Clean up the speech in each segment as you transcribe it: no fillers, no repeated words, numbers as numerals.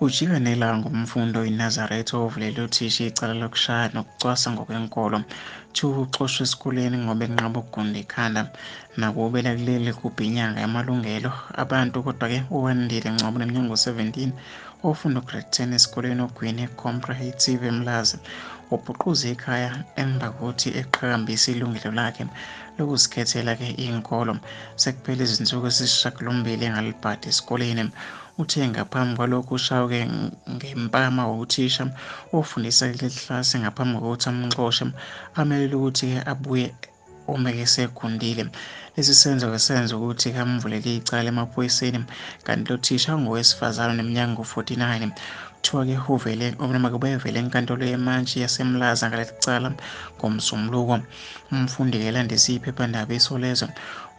Ujika nelanga umfundi oyiNazaretha ovulela uthisha icala lokushaya nokucwasa ngokwenkolo. 2 Uxoshwa esikoleni ngoba enqaba ukugunda ikhanda. Nakuba kuleli gubha inyanga yamalungelo abantu, kodwa-ke uwandile Ngcobo neminyaka ngu-17 ofunda ugrade 10 esikoleni ogwini comprehensive eMlazi. Ubhuquza ikhaya emva kokuthi eqhakambisa ilungelo lakhe lokuzikhethela-ke inkolo. Sekuphele izinsuku eziyisishiyagalombili engalibhadi esikoleni. Uthe ngaphambi kwalokhu ushawe ngempama uthisha ofundisa kuleli klasi ngaphambi kokuthi amxoshe amelele ukuthi-ke abuye uma esegundile. Lesi senzo senza ukuthi amvulele icala emaphoyiseni, kanti lo thisha ongowesifazane oneminyaka ngu-49. Kuthiwa-ke ubevele enkantolo yemantshi yaseMlaza ngaleli cala ngomsombuluko. Umfundi-ke landisa iphephandaba Isolezwe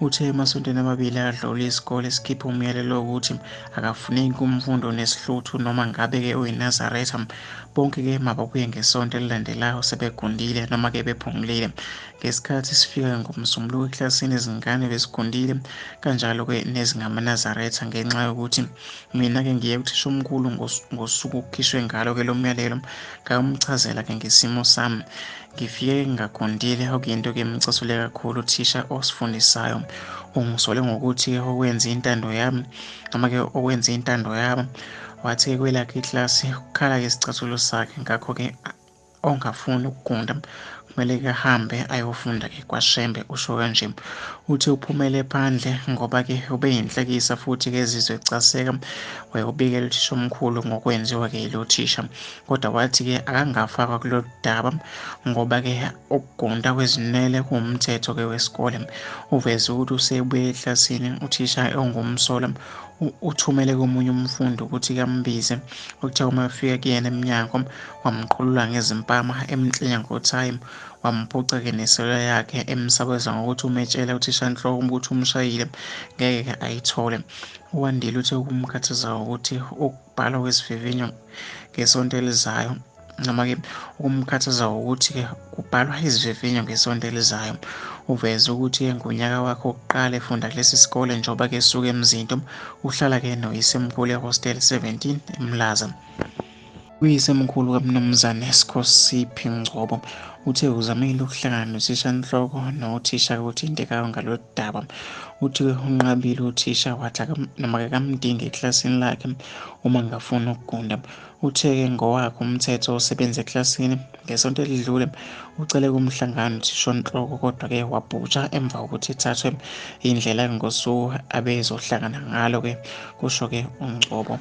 uthe emasontweni amabili adlule isikole sikhipha umyalelo wokuthi akafuneki umfundi onesihluthu noma ngabe-ke oyiNazaretha. Bonke-ke mababuye ngesonto elilandelayo sebegundile noma-ke bephumulile. Ngesikhathi sifika ngomsombuluko eklasini izingane bezigundile kanjalo-ke nezingamaNazaretha ngenxa yokuthi mina-ke ngiye kuthisha omkhulu ngosuku kukhishwe ngalo-ke lo myalelo ngamchazela-ke ngesimo sami. Ngifike ngingagundile okuyinto-ke emcasule kakhulu uthisha osifundisayo. Ungisole ngokuthi-ke okwenza intando yami noma-ke okwenza intando yami. Wathi kwelakhe ikilasi ukukhala-ke isicathulo sakhe, ngakho-ke ongafuni ukugunda kumele-ke ahambe ayofunda-ke kwaShembe, usho kanje. Uthi uphumele phandle ngoba-ke ubeyinhlekisa futhi-ke ezizwe ecaseka. Wayobikela uthisha omkhulu ngokwenziwa-ke yilo thisha, kodwa wathi-ke akangafakwa kulolu daba ngoba-ke ukugunda kwezinwele kuwumthetho-ke wesikole. Uveze ukuthi usebuye eklasini uthisha ongumsola uthumele komunye umfundi ukuthi kambize. Okuthiwa uma efika kuyena emnyango wamqhulula ngezimpama emnhlinya ngothayi, wamphuca-ke neselula yakhe emsakazwa ngokuthi umetshela uthishanhloko ukuthi umshayile ngeke-ke ayithole. uWandile uthe ukumkhathaza ukuthi ukubhalwa kwesivivinyo ngesonto elizayo noma-ke ukumkhathaza ukuthi-ke kubhalwa izivivinyo ngesonto elizayo. Uveze ukuthi-ke ngonyaka wakhe wokuqala efunda kulesi sikole njengoba-ke esuka eMzinto, uhlala-ke noyisemkhulu ehostela 17 eMlaza. Uyisemkhulu kaMnumzane Sikhosiphi Ngcobo uthe uzamile ukuhlangana nosishanhloko nothisha okuthintekayo ngalolu daba. Uthi unqabile uthisha wathi noma-ke kamdingi eklasini lakhe uma ngafuna ukugunda. Uthe-ke ngowakhe umthetho osebenza eklasini ngesonto elidlule ucele kumhlangano uthishonhloko, kodwa-ke wabhutsha emva kokuthi ethathwe indlela ngosuku abezohlangana ngalo-ke, kusho-ke uNgcobo.